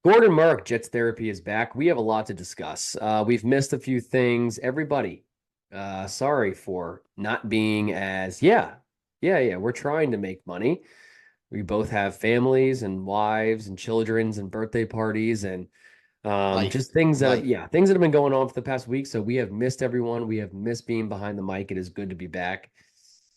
Gordon Mark, Jets Therapy is back. We have a lot to discuss. We've missed a few things. Everybody, sorry for not being yeah. We're trying to make money. We both have families and wives and children's and birthday parties and Life, just things that life. things that have been going on for the past week. So we have missed everyone. We have missed being behind the mic. It is good to be back.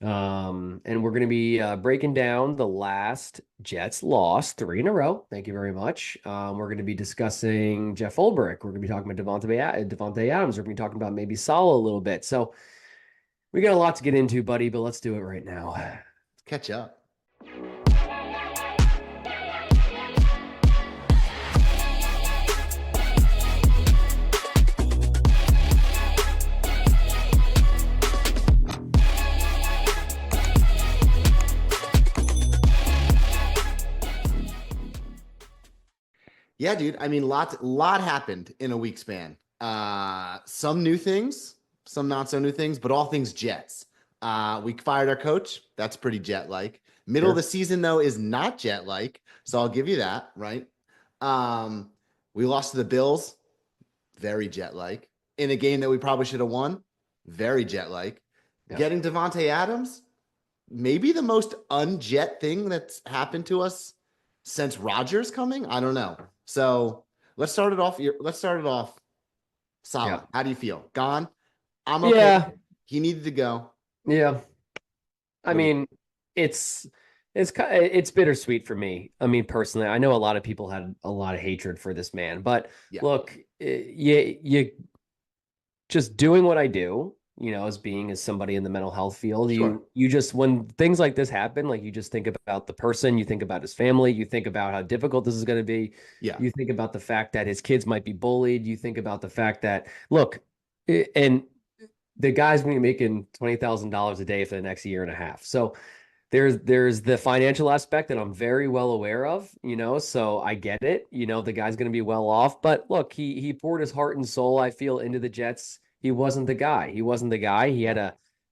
And we're going to be breaking down the last Jets loss, three in a row. Thank you very much. We're going to be discussing Jeff Ulbrich. We're going to be talking about Devontae Adams. We're going to be talking about maybe Saleh a little bit. So we got a lot to get into, buddy, but let's do it right now. Catch up. Yeah, dude. I mean, lot happened in a week span. Some new things, some not so new things, but all things Jets. We fired our coach. That's pretty jet-like. Middle of the Sure. season, though, is not jet-like. So I'll give you that, right? Um, we lost to the Bills, very jet-like. In a game that we probably should have won, very jet-like. Yeah. Getting Devontae Adams, maybe the most unjet thing that's happened to us since Rodgers coming. I don't know. So let's start it off. Let's start it off. Yeah. Solid. How do you feel? Gone. I'm okay. Yeah. He needed to go. Yeah. I What do you? mean, it's it's bittersweet for me. I mean, personally, I know a lot of people had a lot of hatred for this man, but Yeah. look, you just doing what I do, as being as somebody in the mental health field, Sure. you just when things like this happen, like you just think about the person, you think about his family, you think about how difficult this is going to be, Yeah. you think about the fact that his kids might be bullied, you think about the fact that look, and the guy's going to be making $20,000 a day for the next year and a half. So there's the financial aspect that I'm very well aware of, so I get it. The guy's going to be well off, but look, he poured his heart and soul, I feel, into the Jets. He wasn't the guy. He wasn't the guy. He Yeah.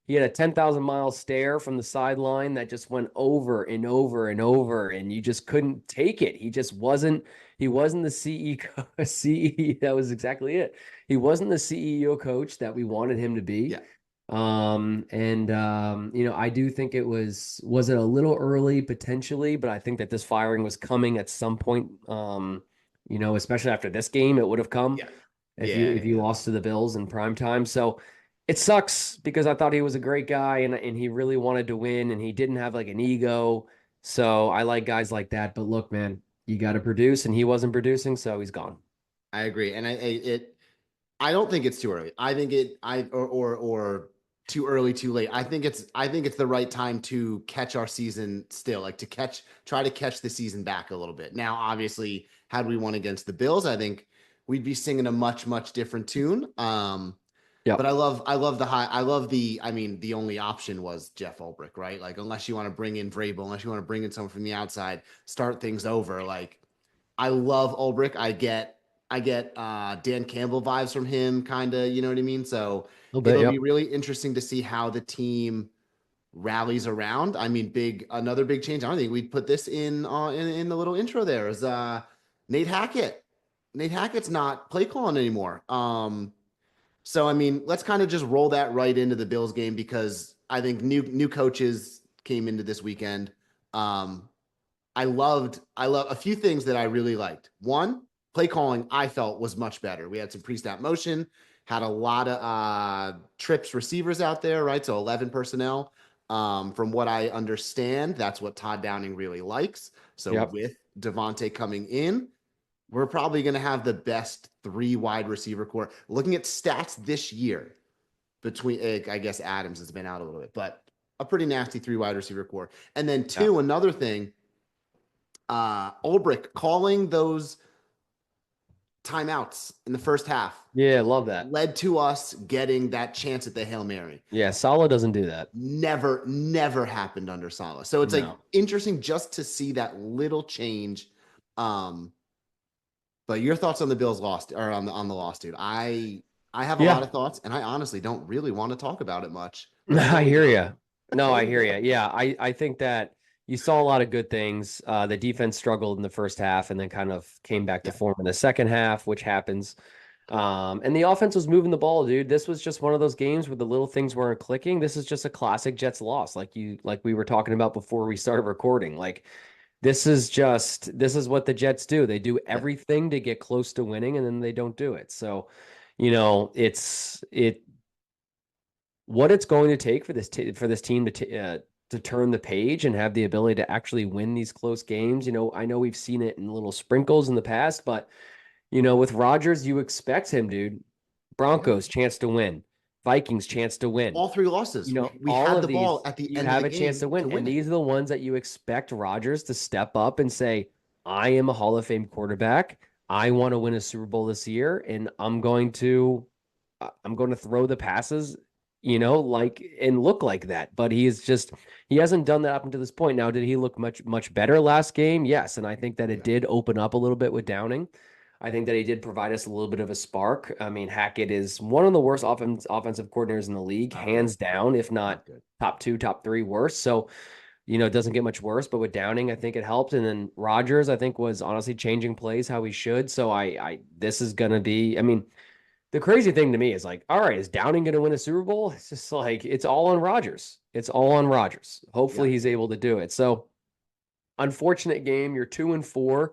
had a 10,000 mile stare from the sideline that just went over and over and over, and you just couldn't take it. He wasn't the CE. That was exactly it. He wasn't the CEO coach that we wanted him to be. Yeah. I do think was it a little early potentially, but I think that this firing was coming at some point. Especially after this game, it would have come Yeah. if you Yeah. if you Yeah. lost to the Bills in prime time. So it sucks because I thought he was a great guy and he really wanted to win and he didn't have like an ego. So I like guys like that. But look, man, you got to produce, and he wasn't producing, so he's gone. I agree. And I don't think it's too early. I think or too early, too late. I think it's the right time to catch our season still, like try to catch the season back a little bit. Now, obviously, had we won against the Bills, I think we'd be singing a much, much different tune. But Yep. I mean, the only option was Jeff Ulbrich, right? Like, unless you want to bring in Vrabel, unless you want to bring in someone from the outside, start things over. Like, I love Ulbrich. I get Dan Campbell vibes from him, kind of, you know what I mean? So A little bit. it'll be Yep. really interesting to see how the team rallies around. I mean, another big change. I don't think we'd put this in the little intro there is Nate Hackett. Nate Hackett's not play calling anymore. So I mean, let's kind of just roll that right into the Bills game because I think new coaches came into this weekend. Um, I love a few things that I really liked. One, play calling I felt was much better. We had some pre-snap motion, had a lot of trips receivers out there, right? So 11 personnel. From what I understand, that's what Todd Downing really likes. So Yep. with Devontae coming in, we're probably going to have the best three wide receiver core. Looking at stats this year, between I guess Adams has been out a little bit, but a pretty nasty three wide receiver core. And then Yeah. two, another thing, Ulbrich calling those timeouts in the first half Yeah. Love that. led to us getting that chance at the Hail Mary. Yeah. Salah doesn't do that. Never happened under Saleh. So it's like No. interesting just to see that little change. Um, but your thoughts on the Bills lost or on the loss, dude? I have a lot Yeah. of thoughts, and I honestly don't really want to talk about it much. Let's I roll hear into it. you. Let's No, roll I into hear it. you. Yeah, I think that, you saw a lot of good things. The defense struggled in the first half and then kind of came back to Yeah. form in the second half, which happens. And the offense was moving the ball, dude. This was just one of those games where the little things weren't clicking. This is just a classic Jets loss, like we were talking about before we started recording. Like this is what the Jets do. They do Yeah. everything to get close to winning, and then they don't do it. So, it what it's going to take for for this team to turn the page and have the ability to actually win these close games. I know we've seen it in little sprinkles in the past, but with Rodgers, you expect him, dude. Yeah. Broncos chance to win, Vikings chance to win. All three losses. We All had of the ball these, at the you end of the have a chance game to win. to win And it. these are the ones that you expect Rodgers to step up and say, I am a Hall of Fame quarterback. I want to win a Super Bowl this year, and I'm going to throw the passes, like and look like that. But he hasn't done that up until this point. Now, did he look much, much better last game? Yes. And I think that it Yeah. did open up a little bit with Downing. I think that he did provide us a little bit of a spark. I mean, Hackett is one of the worst offensive coordinators in the league, Not good. hands down, if Not not good. top two, top three worst. So, it doesn't get much worse. But with Downing, I think it helped. And then Rodgers, I think, was honestly changing plays how he should. So this is gonna be, I mean, the crazy thing to me is like, all right, is Downing going to win a Super Bowl? It's just like it's all on Rodgers. It's all on Rodgers. Yeah. Hopefully he's able to do it. So unfortunate game. You're 2-4.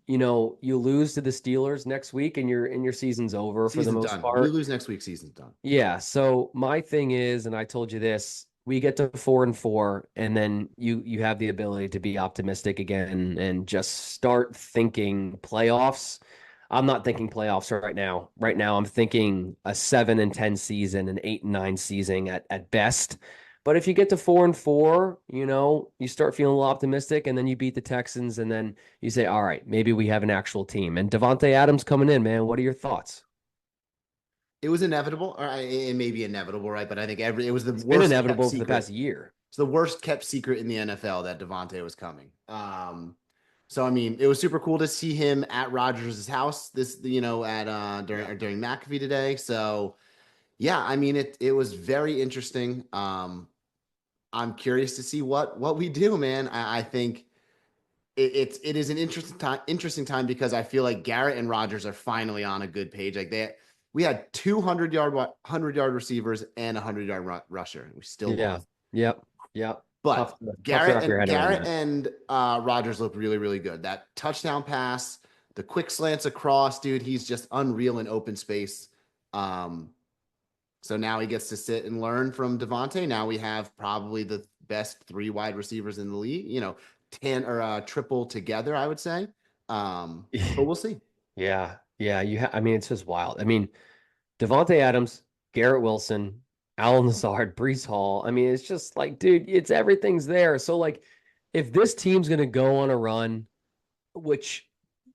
You lose to the Steelers next week and your season's over for the Season's most done. We part. lose next week. Season's done. Yeah. So my thing is, and I told you this, we get to 4-4, and then you have the ability to be optimistic again and just start thinking playoffs. I'm not thinking playoffs right now. Right now, I'm thinking a 7-10 season, an 8-9 season at best. But if you get to 4-4, you start feeling a little optimistic, and then you beat the Texans, and then you say, all right, maybe we have an actual team. And Devontae Adams coming in, man. What are your thoughts? It was inevitable, or it may be inevitable, right? But I think it was the It's been worst kept inevitable for the secret. past year. It's the worst kept secret in the NFL that Devontae was coming. So I mean, it was super cool to see him at Rodgers' house at Yeah. during McAfee today. So yeah, I mean it was very interesting. I'm curious to see what we do, man. I think it is an interesting time because I feel like Garrett and Rodgers are finally on a good page. Like we had 200-yard receivers and a 100-yard rusher. We still Yeah. lost. Yep. Yep. But Tough to wrap your head around Garrett that. and Rodgers looked really, really good. That touchdown pass, the quick slants across, dude, he's just unreal in open space. Um, so now he gets to sit and learn from Devontae. Now we have probably the best three wide receivers in the league, 10 or triple together, I would say. But we'll see. Yeah. Yeah. I mean, it's just wild. I mean, Devontae Adams, Garrett Wilson, Alan Lazard, Brees Hall. I mean, it's just like, dude, everything's there. So, like, if this team's going to go on a run, which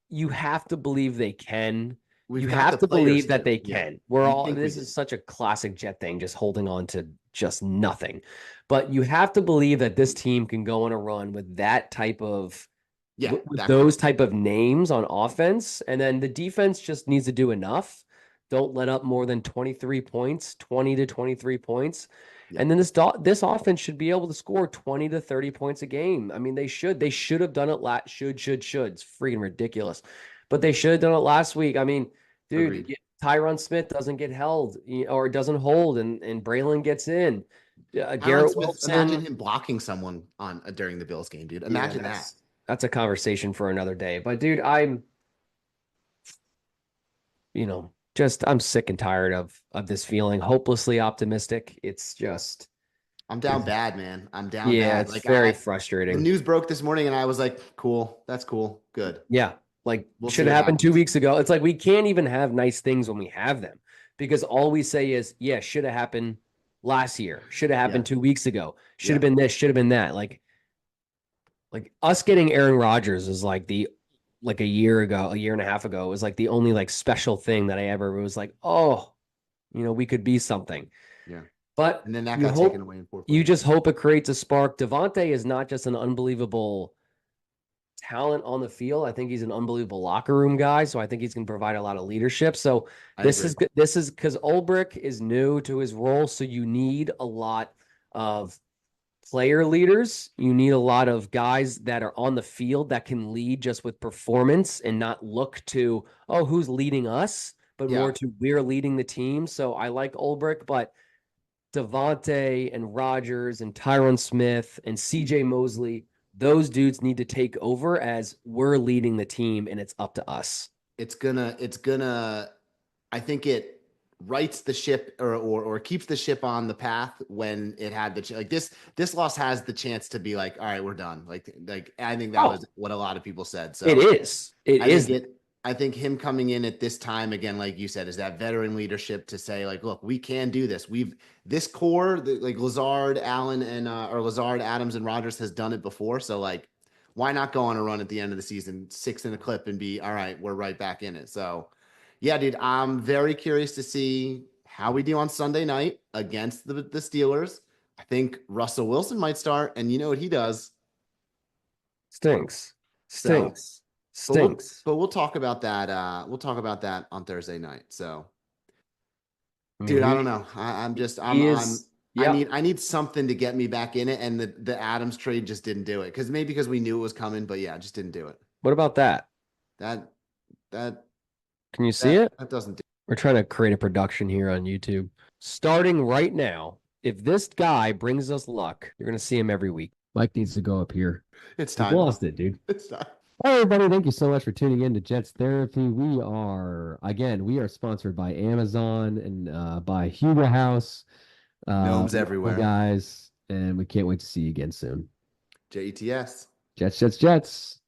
you have to believe they can, We've you got have the to players believe that to. they Yeah. can. We think we This do. is such a classic Jet thing, just holding on to just nothing. But you have to believe that this team can go on a run with that type of Yeah, with that core. those type of names on offense, and then the defense just needs to do enough. Don't let up more than 23 points, 20 to 23 points. Yeah, And then this offense should be able to score 20 to 30 points a game. I mean, they should have done it should. It's freaking ridiculous. But they should have done it last week. I mean, dude, agreed. Tyron Smith doesn't get held, or doesn't hold, and Braylon gets in. Tyron Garrett Smith, imagine Wilson. him blocking someone on during the Bills game, dude. Yeah, Imagine that. that's a conversation for another day. But dude, I'm sick and tired of this feeling hopelessly optimistic. It's just, I'm down bad, man. I'm down yeah, bad. it's Like very the frustrating. news broke this morning, and I was like, "Cool, that's cool, good. Yeah, like We'll see should have what happened two happens." weeks ago. It's like we can't even have nice things when we have them because all we say is, yeah, should have happened last year, should have Yeah, happened 2 weeks ago, should have yeah, been this, should have been that. Like us getting Aaron Rodgers is like a year ago, a year and a half ago, it was like the only like special thing that I ever was like, oh, we could be something. yeah. But And then that got taken away in four you plays. just hope it creates a spark. Devontae is not just an unbelievable talent on the field. I think he's an unbelievable locker room guy. So I think he's going to provide a lot of leadership. So I agree. this is because Ulbrich is new to his role. So you need a lot of player leaders. You need a lot of guys that are on the field that can lead just with performance and not look to, oh, who's leading us, but more Yeah. to we're leading the team. So I like Ulbrich, but Devontae and Rogers and Tyron Smith and CJ Mosley, those dudes need to take over as we're leading the team and it's up to us. It's gonna I think it rights the ship or keeps the ship on the path when it had like this loss has the chance to be like, all right, we're done. Like I think that was Oh, what a lot of people said. it So is. It I think is. it I think him coming in at this time again, like you said, is that veteran leadership to say, like, look, we can do this. We've this core, like Lazard, Allen, and or Lazard, Adams, and Rogers has done it before. So like, why not go on a run at the end of the season, six in a clip, and be all right? We're right back in it. So yeah, dude, I'm very curious to see how we do on Sunday night against the Steelers. I think Russell Wilson might start, and you know what he does. Stinks. So Stinks. but we'll Stinks. but we'll talk about that. We'll talk about that on Thursday night. So, I mean, dude, I don't know. I'm just he I'm is. Yep. I need something to get me back in it, and the Adams trade just didn't do it. Because maybe because we knew it was coming, but yeah, just didn't do it. What about that? That that Can you see it? that doesn't do. We're trying to create a production here on YouTube. Starting right now, if this guy brings us luck, you're going to see him every week. Mike needs to go up here. It's We've time. lost it, dude. It's time. Hi, everybody. Thank you so much for tuning in to Jets Therapy. We are sponsored by Amazon and by Hugo House. Gnomes Wonderful everywhere. guys, and we can't wait to see you again soon. JETS. Jets, Jets, Jets.